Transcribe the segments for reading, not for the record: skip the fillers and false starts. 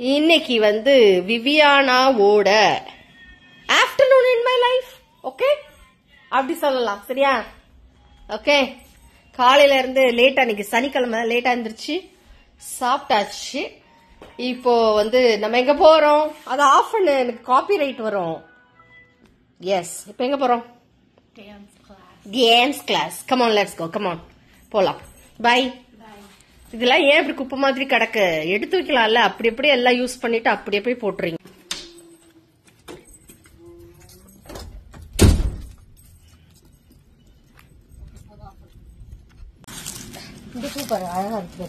இன்னைக்கு வந்து விவியானாவோட afternoon in my life. Okay, அப்படி சொல்லலாம். சரியா? ஓகே, காலையில இருந்து லேட்டா, இன்னைக்கு சனிக்கிழமை லேட்டா இருந்துருச்சு, சாப்பிட்டாச்சு. இப்போ வந்து நம்ம எங்க போறோம்? அதை ஆஃப் பண்ணு, எனக்கு காப்பி ரைட் வரும். எஸ், இப்போ எங்க போறோம்? Dance class. Come on, let's go. Come on, போலாம். பை. இதெல்லாம் ஏன் இப்படி குப்பை மாதிரி கிடக்கு? எடுத்து வைக்கலாம்ல. அப்படி எப்படி எல்லாம் யூஸ் பண்ணிட்டு அப்படி எப்படி போட்டுறீங்க? சூப்பர், அழகா இருக்கு.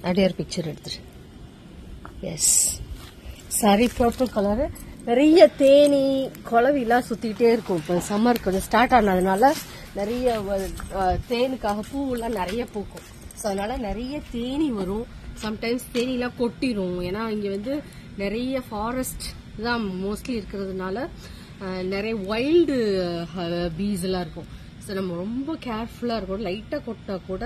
அப்படியே ஒரு பிக்சர் எடுத்துரு. Yes, sorry, purple colour. நிறைய தேனி குளவிலாம் சுத்திக்கிட்டே இருக்கும். இப்போ சம்மர் கொஞ்சம் ஸ்டார்ட் ஆனதுனால நிறைய தேனுக்காக பூவெல்லாம் நிறைய பூக்கும். ஸோ அதனால நிறைய தேனி வரும். சம்டைம்ஸ் தேனிலாம் கொட்டிடும். ஏன்னா இங்கே வந்து நிறைய ஃபாரஸ்ட் தான் மோஸ்ட்லி இருக்கிறதுனால நிறைய வைல்டு பீஸ் எல்லாம் இருக்கும். ஸோ நம்ம ரொம்ப கேர்ஃபுல்லாக இருக்கணும். லைட்டாக கொட்டா கூட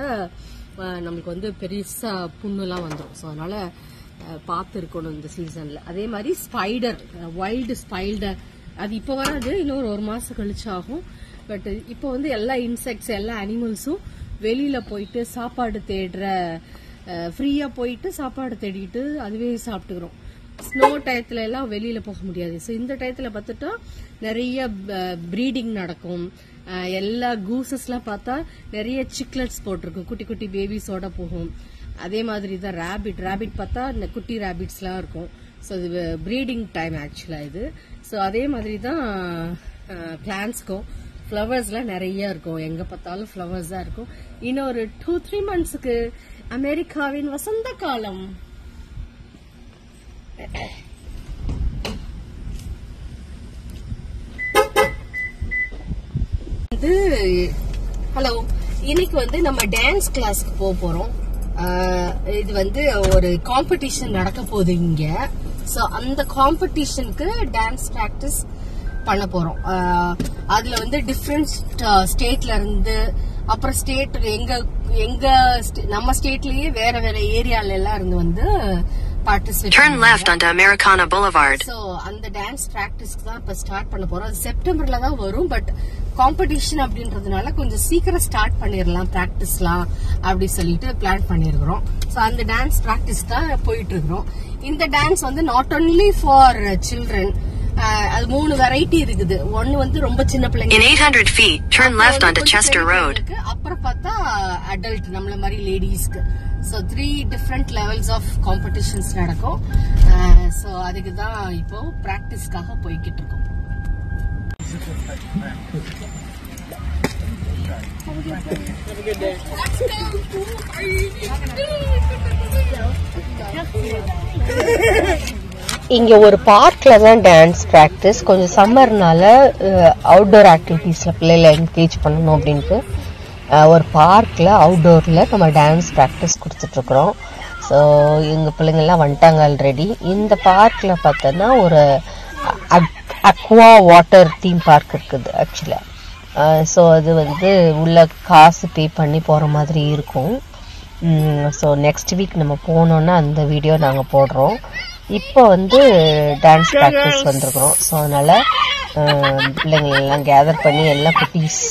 நம்மளுக்கு வந்து பெருசா புண்ணுலாம் வந்துடும். ஸோ அதனால பார்த்து இருக்கணும் இந்த சீசன்ல. அதே மாதிரி ஸ்பைடர், வைல்டு ஸ்பைடர், அது இப்போ வராது, இன்னொரு 1 மாசம் கழிச்சு ஆகும். பட் இப்போ வந்து எல்லா இன்செக்ட்ஸ், எல்லா அனிமல்ஸும் வெளியில போயிட்டு சாப்பாடு தேடுற, ஃப்ரீயா போயிட்டு சாப்பாடு தேடிட்டு அதுவே சாப்பிட்டுக்கிறோம். ஸ்னோ டயத்துல எல்லாம் வெளியில போக முடியாது. ஸோ இந்த டயத்துல பார்த்துட்டா நிறைய ப்ரீடிங் நடக்கும். எல்லா கூசஸ்லாம் பார்த்தா நிறைய சிக்லெட்ஸ் போட்டிருக்கும், குட்டி குட்டி பேபிஸோட போகும். அதே மாதிரி தான் ரேபிட் பார்த்தா இந்த குட்டி ரேபிட்ஸ்லாம் இருக்கும். ஸோ இது ப்ரீடிங் டைம் ஆக்சுவலா இது. ஸோ அதே மாதிரி தான் பிளான்ஸ்க்கும் ஃப்ளவர்ஸ்லாம் நிறைய இருக்கும். எங்க பார்த்தாலும் ஃப்ளவர்ஸ் தான் இருக்கும். இன்னும் ஒரு 2-3 மந்த்ஸுக்கு அமெரிக்காவின் வசந்த காலம். ஹலோ, இன்னைக்கு வந்து நம்ம டான்ஸ் கிளாஸ்க்கு போறோம். இது வந்து ஒரு காம்படிஷன் நடக்க போகுது இங்க. சோ அந்த காம்படிஷனுக்கு டான்ஸ் பிராக்டிஸ் பண்ண போறோம். அதுல வந்து டிஃபரெண்ட் ஸ்டேட்ல இருந்து, அப்புறம் ஸ்டேட் எங்க நம்ம ஸ்டேட்லயே வேற வேற ஏரியால எல்லாம் இருந்து வந்து participate. Turn left onto Americana Boulevard. So அந்த டான்ஸ் பிராக்டிஸ்க்கு தான் இப்ப ஸ்டார்ட் பண்ண போறோம். அது செப்டம்பர்ல தான் வரும். பட் காம்படிஷன் அப்படின்றதுனால கொஞ்சம் சீக்கிரம் ஸ்டார்ட் பண்ணிடலாம் பிராக்டிஸ்லாம் அப்படி சொல்லிட்டு பிளான் பண்ணிருக்கிறோம். சோ அந்த டான்ஸ் பிராக்டிஸ் தான் போயிட்டு இருக்கிறோம். இந்த டான்ஸ் வந்து நாட் ஒன்லி ஃபார் சில்ட்ரன். அது 3 வெரைட்டி இருக்குது. ஒன்னு வந்து ரொம்ப சின்ன பிள்ளைங்க. In 800 feet, turn left onto Chester Road. அப்புறம் பார்த்தா அடல்ட், நம்மள மாதிரி லேடிஸ்க்கு. So 3 different levels of competitions நடக்கும். ஸோ அதுக்கு தான் இப்போ பிராக்டிஸ்க்காக போய்கிட்டு இருக்கோம். இங்க ஒரு பார்க்ல தான் டான்ஸ் பிராக்டிஸ். கொஞ்சம் சம்மர்னால அவுட்டோர் ஆக்டிவிட்டீஸ்ல பிள்ளைகளை என்கரேஜ் பண்ணணும் அப்படின்ட்டு ஒரு பார்க்ல அவுட்டோர்ல நம்ம டான்ஸ் பிராக்டிஸ் கொடுத்துட்டு இருக்கிறோம். ஸோ எங்க பிள்ளைங்கள்லாம் வந்துட்டாங்க ஆல்ரெடி. இந்த பார்க்ல பார்த்தோன்னா ஒரு அக்வா வாட்டர் தீம் பார்க் இருக்குது ஆக்சுவலா. ஸோ அது வந்து உள்ள காசு பே பண்ணி போற மாதிரி இருக்கும். ஸோ நெக்ஸ்ட் வீக் நம்ம போனோன்னா அந்த வீடியோ நாங்கள் போடுறோம். இப்போ வந்து டான்ஸ் பிராக்டிஸ் வந்துருக்கிறோம். ஸோ அதனால பிள்ளைங்களெல்லாம் கேதர் பண்ணி எல்லாம் குட்டீஸ்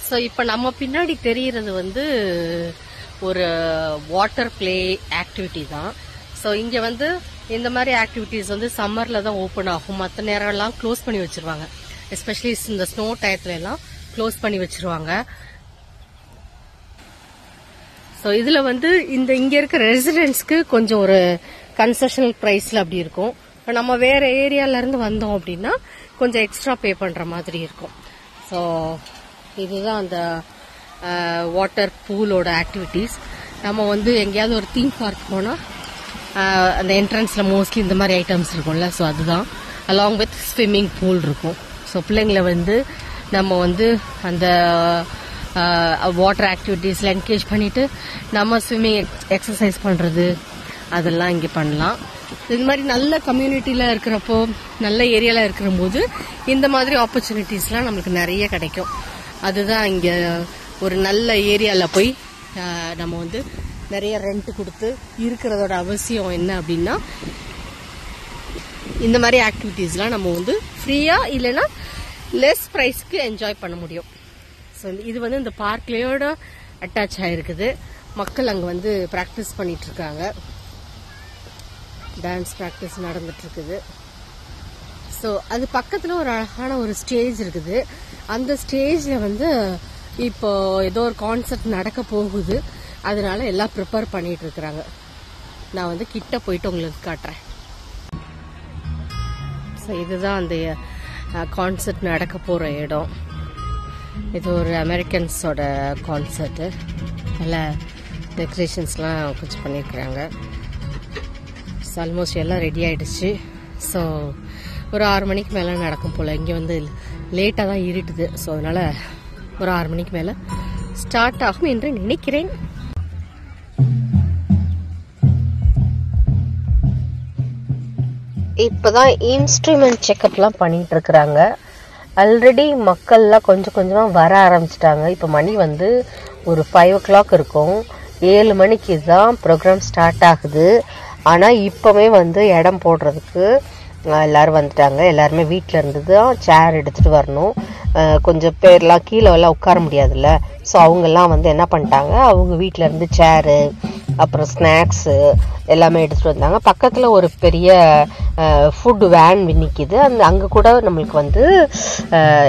ஸோ இப்போ நம்ம பின்னாடி தெரிகிறது வந்து ஒரு வாட்டர் பிளே ஆக்டிவிட்டி தான். ஸோ இங்கே வந்து இந்த மாதிரி ஆக்டிவிட்டிஸ் வந்து சம்மரில் தான் ஓப்பன் ஆகும். மற்ற நேரம்லாம் க்ளோஸ் பண்ணி வச்சிருவாங்க. எஸ்பெஷலி இந்த ஸ்னோ டயத்துல எல்லாம் க்ளோஸ் பண்ணி வச்சிருவாங்க. ஸோ இதில் வந்து இங்கே இருக்க ரெசிடென்ட்ஸ்க்கு கொஞ்சம் ஒரு கன்செஷனல் ப்ரைஸில் அப்படி இருக்கும். இப்போ நம்ம வேற ஏரியாவிலேருந்து வந்தோம் அப்படின்னா கொஞ்சம் எக்ஸ்ட்ரா பே பண்ணுற மாதிரி இருக்கும். ஸோ இதுதான் அந்த வாட்டர் பூலோட ஆக்டிவிட்டீஸ். நம்ம வந்து எங்கேயாவது ஒரு தீம் பார்க் போனால் அந்த என்ட்ரன்ஸில் மோஸ்ட்லி இந்த மாதிரி ஐட்டம்ஸ் இருக்கும்ல. ஸோ அதுதான் அலாங் வித் ஸ்விம்மிங் பூல் இருக்கும். ஸோ பிள்ளைங்களை வந்து நம்ம வந்து அந்த வாட்டர் ஆக்டிவிட்டீஸ்ல என்கரேஜ் பண்ணிட்டு நம்ம ஸ்விம்மிங் எக்ஸசைஸ் பண்றது அதெல்லாம் இங்கே பண்ணலாம். இது மாதிரி நல்ல கம்யூனிட்டியில இருக்கிறப்போ, நல்ல ஏரியால இருக்கிற போது இந்த மாதிரி ஆப்பர்ச்சுனிட்டிஸ்லாம் நம்மளுக்கு நிறைய கிடைக்கும். அதுதான் இங்க ஒரு நல்ல ஏரியால போய் நம்ம வந்து நிறைய ரெண்ட் கொடுத்து இருக்கிறதோட அவசியம் என்ன அப்படின்னா, இந்த மாதிரி ஆக்டிவிட்டீஸ்லாம் நம்ம வந்து ஃப்ரீயா இல்லைன்னா லெஸ் ப்ரைஸ்க்கு என்ஜாய் பண்ண முடியும். ஸோ இது வந்து இந்த பார்க்லேயோட அட்டாச் ஆகிருக்குது. மக்கள் அங்கே வந்து ப்ராக்டிஸ் பண்ணிட்டு இருக்காங்க, டான்ஸ் ப்ராக்டிஸ் நடந்துட்டு இருக்குது. ஸோ அது பக்கத்தில் ஒரு அழகான ஒரு ஸ்டேஜ் இருக்குது. அந்த ஸ்டேஜில் வந்து இப்போ ஏதோ ஒரு கான்சர்ட் நடக்க போகுது, அதனால எல்லாம் ப்ரிப்பேர் பண்ணிட்டு இருக்கிறாங்க. நான் வந்து கிட்ட போயிட்டு உங்களுக்கு காட்டுறேன். ஸோ இதுதான் அந்த கான்சர்ட் நடக்க போகிற இடம். இது ஒரு அமெரிக்கன்ஸோட கான்சர்ட்டு. நல்ல டெக்கரேஷன்ஸ்லாம் கொஞ்சம் பண்ணியிருக்கிறாங்க. ஸோ ஆல்மோஸ்ட் எல்லாம் ரெடி ஆகிடுச்சு. ஸோ ஒரு 6 மணிக்கு மேலே நடக்கும் போல். இங்கே வந்து லேட்டாக தான் இருட்டுது. ஸோ அதனால் ஒரு 6 மணிக்கு மேலே ஸ்டார்ட் ஆகும் என்று நினைக்கிறேன். இப்போதான் இன்ஸ்ட்ருமெண்ட் செக்அப்லாம் பண்ணிட்டு இருக்கிறாங்க. ஆல்ரெடி மக்கள்லாம் கொஞ்சம் கொஞ்சமாக வர ஆரம்பிச்சிட்டாங்க. இப்போ மணி வந்து ஒரு 5 o'clock இருக்கும். 7 மணிக்கு தான் ப்ரோக்ராம் ஸ்டார்ட் ஆகுது. ஆனால் இப்போவே வந்து இடம் போடுறதுக்கு எல்லோரும் வந்துட்டாங்க. எல்லாருமே வீட்டில் இருந்து தான் சேர் எடுத்துகிட்டு வரணும். கொஞ்சம் பேர்லாம் கீழே எல்லாம் உட்கார முடியாதுல்ல. ஸோ அவங்கெல்லாம் வந்து என்ன பண்ணிட்டாங்க, அவங்க வீட்டில் இருந்து சேரு அப்புறம் ஸ்நாக்ஸு எல்லாமே எடுத்துகிட்டு வந்தாங்க. பக்கத்தில் ஒரு பெரிய ஃபுட் வேன் நிற்கிது. அங்கே கூட நம்மளுக்கு வந்து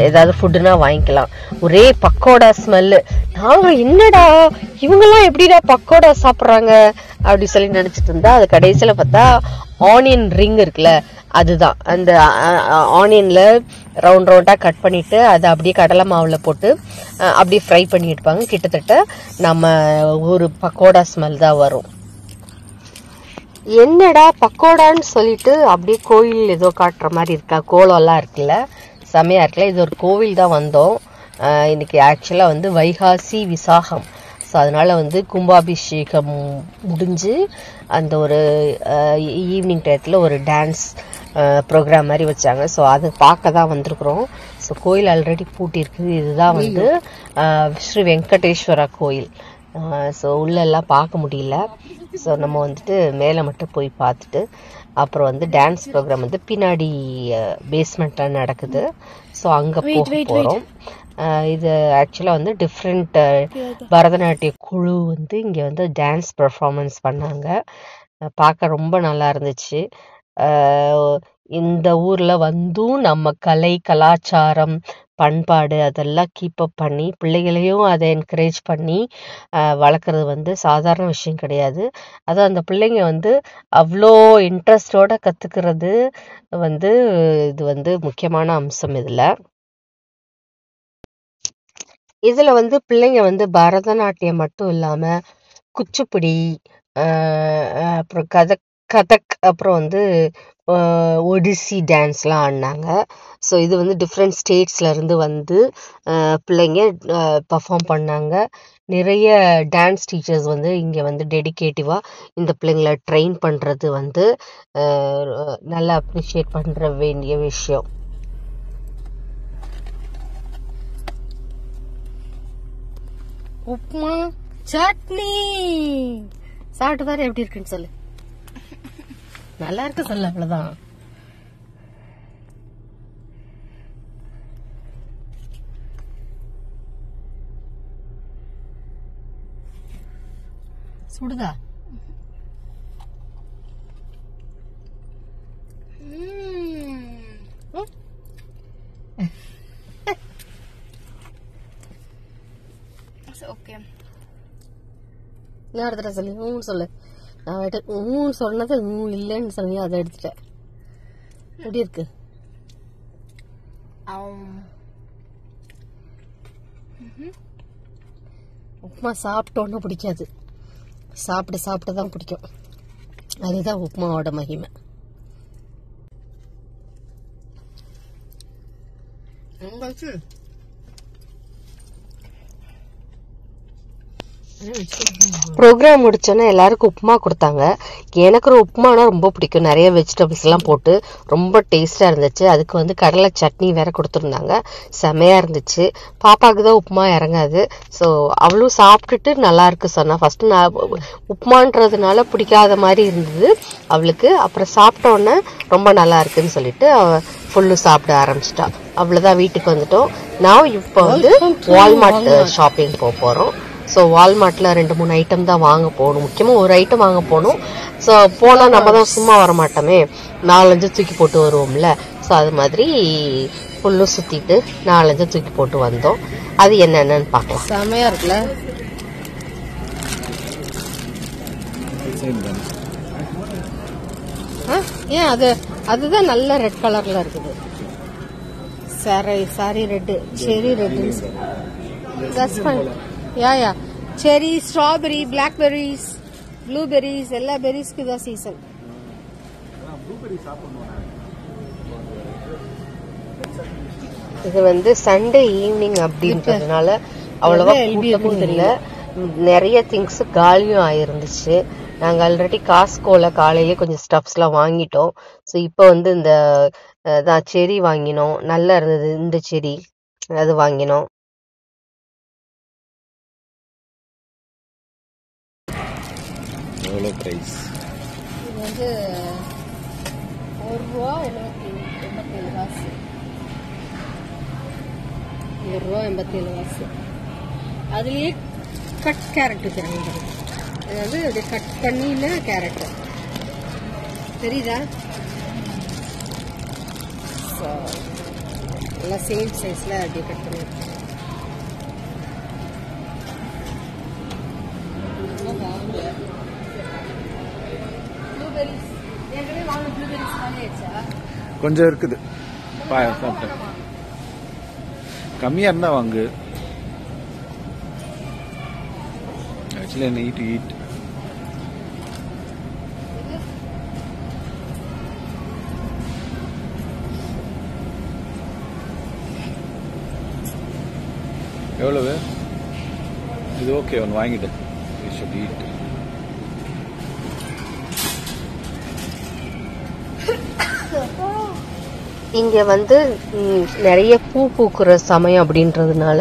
ஏதாவது ஃபுட்டுனா வாங்கிக்கலாம். ஒரே பக்கோடா ஸ்மெல்லு. நாங்கள் என்னடா இவங்கெல்லாம் எப்படிடா பக்கோடா சாப்பிட்றாங்க அப்படி சொல்லி நினச்சிட்டு இருந்தா, அது கடைசியில் பார்த்தா ஆனியன் ரிங் இருக்குல்ல, அதுதான். அந்த ஆனியனில் ரவுண்ட் ரவுண்டாக கட் பண்ணிவிட்டு அதை அப்படியே கடலை மாவில் போட்டு அப்படியே ஃப்ரை பண்ணி எடுப்பாங்க. கிட்டத்தட்ட நம்ம ஒரு பக்கோடா ஸ்மெல் தான் வரும். என்னடா பக்கோடான்னு சொல்லிட்டு அப்படியே கோயில் ஏதோ காட்டுற மாதிரி இருக்கா, கோலம்லாம் இருக்குல்ல, செமையாக இருக்குல்ல. இது ஒரு கோவில் தான் வந்தோம் இன்னைக்கு. ஆக்சுவலாக வந்து வைகாசி விசாகம். ஸோ அதனால் வந்து கும்பாபிஷேகம் முடிஞ்சு அந்த ஒரு ஈவினிங் டயத்தில் ஒரு டான்ஸ் ப்ரோக்ராம் மாதிரி வச்சாங்க. ஸோ அது பார்க்க தான் வந்திருக்கிறோம். ஸோ கோயில் ஆல்ரெடி பூட்டியிருக்குது. இதுதான் வந்து ஸ்ரீ வெங்கடேஸ்வரா கோயில். ஸோ உள்ளெல்லாம் பார்க்க முடியல. ஸோ நம்ம வந்துட்டு மேலே மட்டும் போய் பார்த்துட்டு அப்புறம் வந்து டான்ஸ் ப்ரோக்ராம் வந்து பின்னாடி பேஸ்மெண்ட்டில் நடக்குது. ஸோ அங்கே போகிறோம். இது ஆக்சுவலாக வந்து டிஃப்ரெண்ட் பரதநாட்டிய குழு வந்து இங்கே வந்து டான்ஸ் பெர்ஃபார்மன்ஸ் பண்ணாங்க. பார்க்க ரொம்ப நல்லா இருந்துச்சு. இந்த ஊரில் வந்தும் நம்ம கலை கலாச்சாரம் பண்பாடு அதெல்லாம் கீப்பப் பண்ணி பிள்ளைகளையும் அதை என்கரேஜ் பண்ணி வளர்க்குறது வந்து சாதாரண விஷயம் கிடையாது. அதுவும் அந்த பிள்ளைங்க வந்து அவ்வளோ இன்ட்ரெஸ்டோட கற்றுக்கிறது வந்து இது வந்து முக்கியமான அம்சம். இதில் வந்து பிள்ளைங்க வந்து பரதநாட்டியம் மட்டும் இல்லாமல் குச்சிப்புடி, அப்புறம் கதக், அப்புறம் வந்து ஒடிசி டான்ஸ்லாம் ஆடினாங்க. ஸோ இது வந்து டிஃப்ரெண்ட் ஸ்டேட்ஸ்லேருந்து வந்து பிள்ளைங்க பர்ஃபார்ம் பண்ணாங்க. நிறைய டான்ஸ் டீச்சர்ஸ் வந்து இங்கே வந்து டெடிகேட்டிவாக இந்த பிள்ளைங்களை ட்ரெயின் பண்ணுறது வந்து நல்லா அப்ரிஷியேட் பண்ணுற வேண்டிய விஷயம். உப்புமா சட்னி சாப்பிட்டு பாரு எப்படி இருக்குன்னு சொல்லு. நல்லா இருக்கு சொல்லு, அவ்வளவுதான். சுடுதா? ஓகே, நான் எடுத்துட்டேன் சொல்லி சொல்லு. நான் சொன்னது இல்லைன்னு சொல்லி அதை எடுத்துட்டேன். எப்படி இருக்கு? உப்புமா சாப்பிட்டோன்னு பிடிக்காது, சாப்பிட்டு தான் பிடிக்கும். அதுதான் உப்புமாவோட மகிமை. ப்ரோக்ராம் முடிச்சோன்னே எல்லாருக்கும் உப்புமா கொடுத்தாங்க. எனக்கு ஒரு உப்புமானா ரொம்ப பிடிக்கும், நிறைய வெஜிடபிள்ஸ் எல்லாம் போட்டு ரொம்ப டேஸ்டா இருந்துச்சு. அதுக்கு வந்து கடலை சட்னி வேற கொடுத்துருந்தாங்க, செமையா இருந்துச்சு. பாப்பாவுக்கு தான் உப்புமா இறங்காது, ஸோ அவளும் சாப்பிட்டுட்டு நல்லா இருக்கு சொன்னா. ஃபர்ஸ்ட் நான் உப்புமான்றதுனால பிடிக்காத மாதிரி இருந்தது அவளுக்கு. அப்புறம் சாப்பிட்ட உடனே ரொம்ப நல்லா இருக்குன்னு சொல்லிட்டு அவ ஃபுல்லு சாப்பிட ஆரம்பிச்சிட்டா. அவ்வளவுதான், வீட்டுக்கு வந்துட்டோம். நான் இப்போ வந்து வால்மார்ட் ஷாப்பிங் போறோம். ஸோ வால்மார்ட்ல 2-3 ஐட்டம் தான் வாங்க போகணும். முக்கியமாக ஒரு ஐட்டம் வாங்க போகணும். ஸோ போனால் நம்ம தான் சும்மா வர மாட்டோமே, 4-5 தூக்கி போட்டு வருவோம்ல. ஸோ அது மாதிரி ஃபுல்லும் சுற்றிட்டு 4-5 தூக்கி போட்டு வந்தோம். அது என்னென்னு பார்க்கலாம். செமையா இருக்குல்ல? ஏன் அதுதான் நல்ல ரெட் கலர்ல இருக்குது. Sorry red, cherry red. That's fine. Yeah cherry, strawberry, blackberries, blueberries, எல்லா பெரிஸ்க்கு தான் சீசன். இது வந்து சண்டே ஈவினிங் அப்படின்றதுனால அவ்வளவா கூட்டமும் இல்லை. நிறைய திங்ஸ் காலியும் ஆயிருந்துச்சு. நாங்கள் ஆல்ரெடி காஸ்கோல காலையிலே கொஞ்சம் ஸ்டப்ஸ்லாம் வாங்கிட்டோம். ஸோ இப்போ வந்து இந்த செரி வாங்கினோம், நல்லா இருந்தது இந்த செரி, அது வாங்கினோம். பிரைஸ் இது வந்து ₹1.87. ₹1.87. அதுலயே கட் கேரட் வச்சிருக்காங்க. அதாவது அது கட் பண்ணின கேரட் தெரியுதா? எல்லாம் சேம் சைஸ்ல அப்படியே கட் பண்ணிருக்கேன். கொஞ்சம் இருக்குது, சாப்பிட்டேன். கம்மியா இருந்தா வாங்கு. Actually I need to eat. எவ்வளவு இது? ஓகே, ஒன்று வாங்கிட்டு we should eat. இங்க வந்து நிறைய பூ பூக்குற சமயம் அப்படின்றதுனால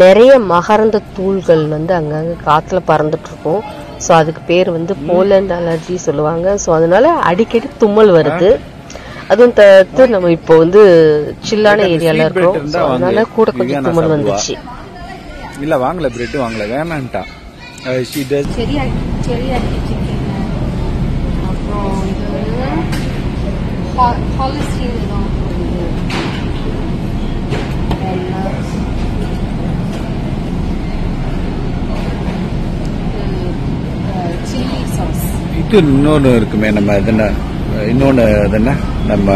நிறைய மகரந்த தூள்கள் வந்து அங்கங்க காத்துல பறந்துட்டு இருக்கும். ஸோ அதுக்கு பேர் வந்து போலண்ட் அலர்ஜி சொல்லுவாங்க. ஸோ அதனால அடிக்கடி தும்மல் வருது. அதுவும் தவிர்த்து நம்ம இப்போ வந்து சில்லான ஏரியால இருக்கோம், அதனால கூட கொஞ்சம் தும்மல் வந்துச்சு. இல்ல வாங்கல, பிரெட் வாங்கல, வேணான்ட்டா. இது இன்னொன்னு இருக்குமே, நம்ம இதுன்னா இன்னொன்னு இதுன்னா நம்ம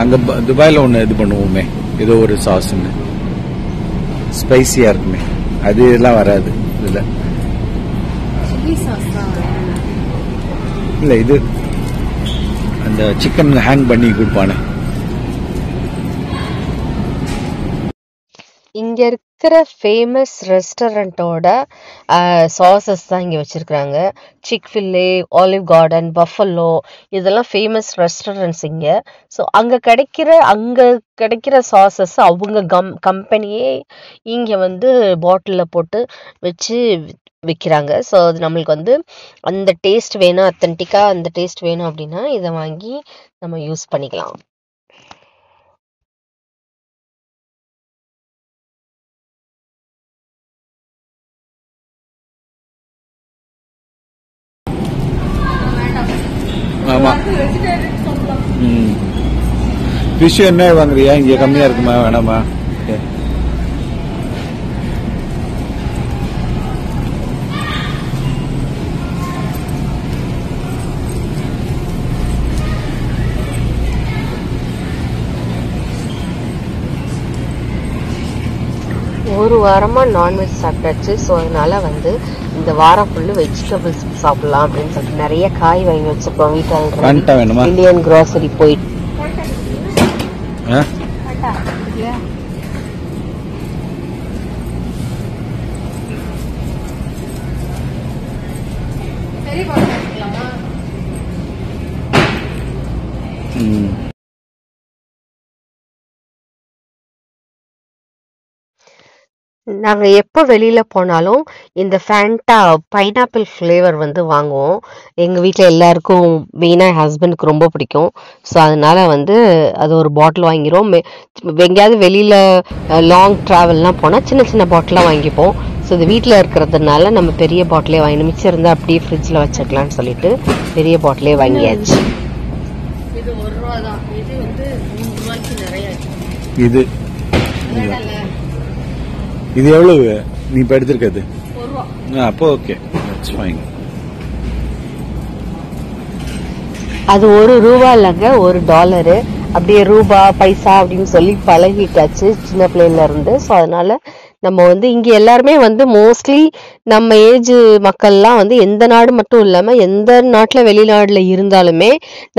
அங்க துபாயில ஒண்ணு இது பண்ணுவோமே, ஏதோ ஒரு சாஸ்ன்னு ஸ்பைசியா இருக்குமே, அது எல்லாம் வராது இதுல. இல்ல இது அந்த சிக்கன் ஹேங் பண்ணி கொடுப்பானே. இங்க இருக்கிற ஃபேமஸ் ரெஸ்டாரண்டோட சாசஸ் தான் இங்க வச்சிருக்காங்க. சிக்ஃபில்லே, ஆலிவ் கார்டன், பஃபலோ, இதெல்லாம் ஃபேமஸ் ரெஸ்டாரண்ட்ஸ் இங்க. ஸோ அங்க கிடைக்கிற சாசஸ் அவங்க கம்பெனியே இங்க வந்து பாட்டிலில் போட்டு வச்சு விற்கிறாங்க. ஸோ அது நம்மளுக்கு வந்து அந்த டேஸ்ட் வேணும், அத்தன்டிக்கா அந்த டேஸ்ட் வேணும் அப்படின்னா இதை வாங்கி நம்ம யூஸ் பண்ணிக்கலாம். ஆமா, ஃபிஷ் என்ன வாங்குறியா? இங்க கம்மியா இருக்குமா, வேணாமா? ஒரு வாரமா நான்வெஜ் சாப்பிட்டாச்சு. ஸோ அதனால வந்து இந்த வாரம் ஃபுல்லு வெஜிடபிள்ஸ் சாப்பிடலாம் அப்படின்னு சொல்லிட்டு நிறைய காய் வாங்கி வச்சிருக்கோம் வீட்டில். இந்தியன் கிராசரி போயிட்டு நாங்கள் எப்போ வெளியில் போனாலும் இந்த ஃபேண்டா பைனாப்பிள் ஃப்ளேவர் வந்து வாங்குவோம். எங்கள் வீட்டில் எல்லாருக்கும் மெயினாக என் ஹஸ்பண்டுக்கு ரொம்ப பிடிக்கும். ஸோ அதனால் வந்து அது ஒரு பாட்டில் வாங்கிடுவோம். எங்கேயாவது வெளியில் லாங் ட்ராவல்லாம் போனால் சின்ன சின்ன பாட்டிலாக வாங்கிப்போம். ஸோ இது வீட்டில் இருக்கிறதுனால நம்ம பெரிய பாட்டிலே வாங்கி மிச்சம் இருந்தால் அப்படியே ஃப்ரிட்ஜில் வச்சுக்கலான்னு சொல்லிட்டு பெரிய பாட்டிலே வாங்கியாச்சு. இது ₹1 தான். இது வந்து ₹3 நிறைய. இது இது எவ்வளவு நீ இப்ப எடுத்திருக்கிறது? அப்போ ஓகே, தட்ஸ் ஃபைன். அது ₹1 இல்லைங்க, $1. அப்படியே ரூபா பைசா அப்படின்னு சொல்லி பழகிட்டாச்சு சின்ன பிள்ளைல இருந்து. ஸோ அதனால நம்ம வந்து இங்கே எல்லாருமே வந்து மோஸ்ட்லி நம்ம ஏஜ் மக்கள்லாம் வந்து எந்த நாடு மட்டும் இல்லாமல் எந்த நாட்டில் வெளிநாட்டில் இருந்தாலுமே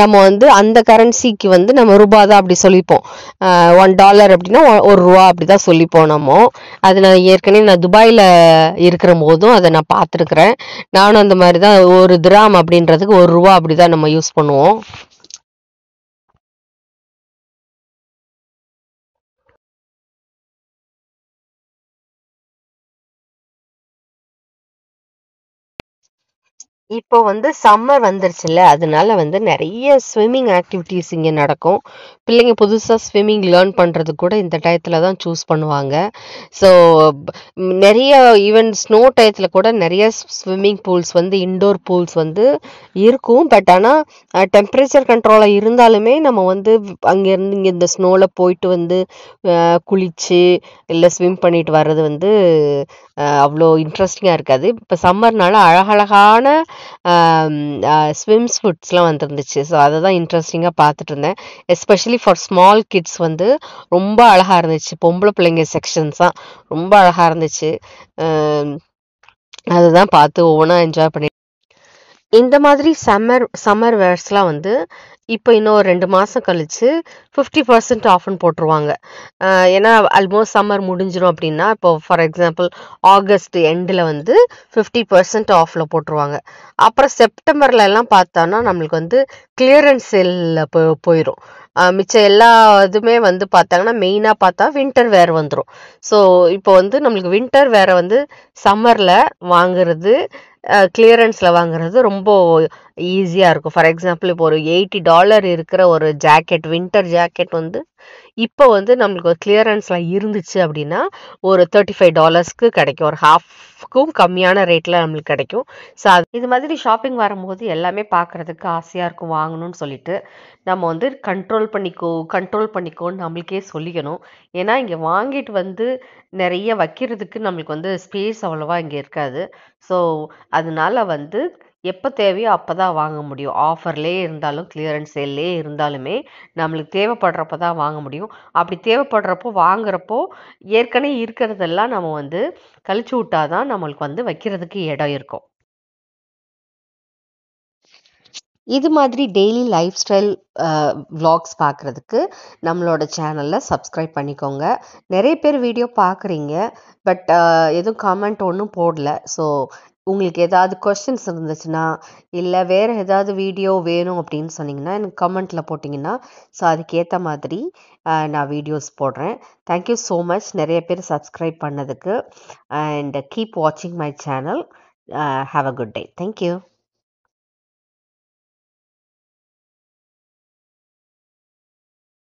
நம்ம வந்து அந்த கரன்சிக்கு வந்து நம்ம ரூபா தான் அப்படி சொல்லிப்போம். $1 அப்படின்னா ₹1 அப்படி தான் சொல்லிப்போம் நம்ம. அது நான் ஏற்கனவே துபாயில் இருக்கிற போதும் அதை நான் பார்த்துருக்குறேன். நானும் அந்த மாதிரி தான் ஒரு திராம் அப்படின்றதுக்கு ₹1 அப்படி தான் நம்ம யூஸ் பண்ணுவோம். இப்போ வந்து சம்மர் வந்துருச்சுல்ல, அதனால வந்து நிறைய ஸ்விம்மிங் ஆக்டிவிட்டீஸ் இங்கே நடக்கும். பிள்ளைங்க புதுசாக ஸ்விம்மிங் லேர்ன் பண்ணுறது கூட இந்த டயத்தில் தான் சூஸ் பண்ணுவாங்க. ஸோ நிறைய ஈவன் ஸ்னோ டயத்தில் கூட நிறைய ஸ்விம்மிங் பூல்ஸ் வந்து இன்டோர் பூல்ஸ் வந்து இருக்கும். பட் ஆனால் டெம்பரேச்சர் கண்ட்ரோலாக இருந்தாலுமே நம்ம வந்து அங்கேருந்து இங்கே இந்த ஸ்னோவில் போயிட்டு வந்து குளிச்சு இல்லை ஸ்விம் பண்ணிட்டு வர்றது வந்து அவ்வளோ இன்ட்ரெஸ்டிங்காக இருக்காது. இப்போ சம்மர்னால அழகழகான ஸ்விம்ஸ் ஃபுட்ஸ்லாம் வந்துருந்துச்சு. ஸோ அதை தான் இன்ட்ரெஸ்டிங்காக பார்த்துட்டு இருந்தேன். எஸ்பெஷலி ஃபார் ஸ்மால் கிட்ஸ் வந்து ரொம்ப அழகாக இருந்துச்சு. பொம்பளை பிள்ளைங்க செக்ஷன்ஸ் தான் ரொம்ப அழகாக இருந்துச்சு. அதுதான் பார்த்து ஒவ்வொன்றா என்ஜாய் பண்ணி இந்த மாதிரி சம்மர் வேர்ஸ்லாம் வந்து இப்போ இன்னும் 2 மாதம் கழிச்சு 50% ஆஃப்னு போட்டுருவாங்க. ஏன்னா ஆல்மோஸ்ட் சம்மர் முடிஞ்சிடும் அப்படின்னா இப்போ ஃபார் எக்ஸாம்பிள் ஆகஸ்ட் எண்டில் வந்து 50% ஆஃபில் போட்டுருவாங்க. அப்புறம் செப்டம்பர்ல எல்லாம் பார்த்தோன்னா நம்மளுக்கு வந்து கிளியரன்ஸ் சேலில் போயிடும். மிச்சம் எல்லா இதுவுமே வந்து பார்த்தாங்கன்னா மெயினாக பார்த்தா வின்டர் வேர் வந்துடும். ஸோ இப்போ வந்து நம்மளுக்கு வின்டர் வேரை வந்து சம்மரில் வாங்குறது கிளியரன்ஸில் வாங்குறது ரொம்ப ஈஸியாக இருக்கும். ஃபார் எக்ஸாம்பிள் இப்போ ஒரு $80 இருக்கிற ஒரு ஜாக்கெட் வின்டர் ஜாக்கெட் வந்து இப்போ வந்து நம்மளுக்கு ஒரு கிளியரன்ஸில் இருந்துச்சு அப்படின்னா ஒரு $35 கிடைக்கும். ஒரு ஹாஃப்க்கும் கம்மியான ரேட்டில் நம்மளுக்கு கிடைக்கும். ஸோ இது மாதிரி ஷாப்பிங் வரும்போது எல்லாமே பார்க்குறதுக்கு ஆசையாக இருக்கும் வாங்கணும்னு சொல்லிட்டு நம்ம வந்து கண்ட்ரோல் பண்ணிக்கோன்னு நம்மளுக்கே சொல்லிக்கணும். ஏன்னா இங்கே வாங்கிட்டு வந்து நிறைய வைக்கிறதுக்கு நம்மளுக்கு வந்து ஸ்பேஸ் அவ்வளோவா இங்கே இருக்காது. ஸோ அதனால வந்து எப்போ தேவையோ அப்போ தான் வாங்க முடியும். ஆஃபர்லேயே இருந்தாலும் கிளியரன்ஸ் சேல்லே இருந்தாலுமே நம்மளுக்கு தேவைப்படுறப்ப தான் வாங்க முடியும். அப்படி தேவைப்படுறப்போ வாங்குறப்போ ஏற்கனவே இருக்கிறதெல்லாம் நம்ம வந்து கழிச்சு விட்டாதான் நம்மளுக்கு வந்து வைக்கிறதுக்கு இடம் இருக்கும். இது மாதிரி டெய்லி லைஃப் ஸ்டைல் vlogs பார்க்குறதுக்கு நம்மளோட சேனலில் சப்ஸ்கிரைப் பண்ணிக்கோங்க. நிறைய பேர் வீடியோ பார்க்குறீங்க, பட் எதுவும் கமெண்ட் ஒன்றும் போடல. ஸோ உங்களுக்கு ஏதாவது கொஸ்டின்ஸ் இருந்துச்சுன்னா இல்லை வேறு ஏதாவது வீடியோ வேணும் அப்படின்னு சொன்னீங்கன்னா எனக்கு கமெண்ட்டில் போட்டிங்கன்னா ஸோ அதுக்கேற்ற மாதிரி நான் வீடியோஸ் போடுறேன். தேங்க்யூ ஸோ மச் நிறைய பேர் சப்ஸ்கிரைப் பண்ணதுக்கு. அண்ட் கீப் வாட்சிங் my channel. Have a good day. Thank you.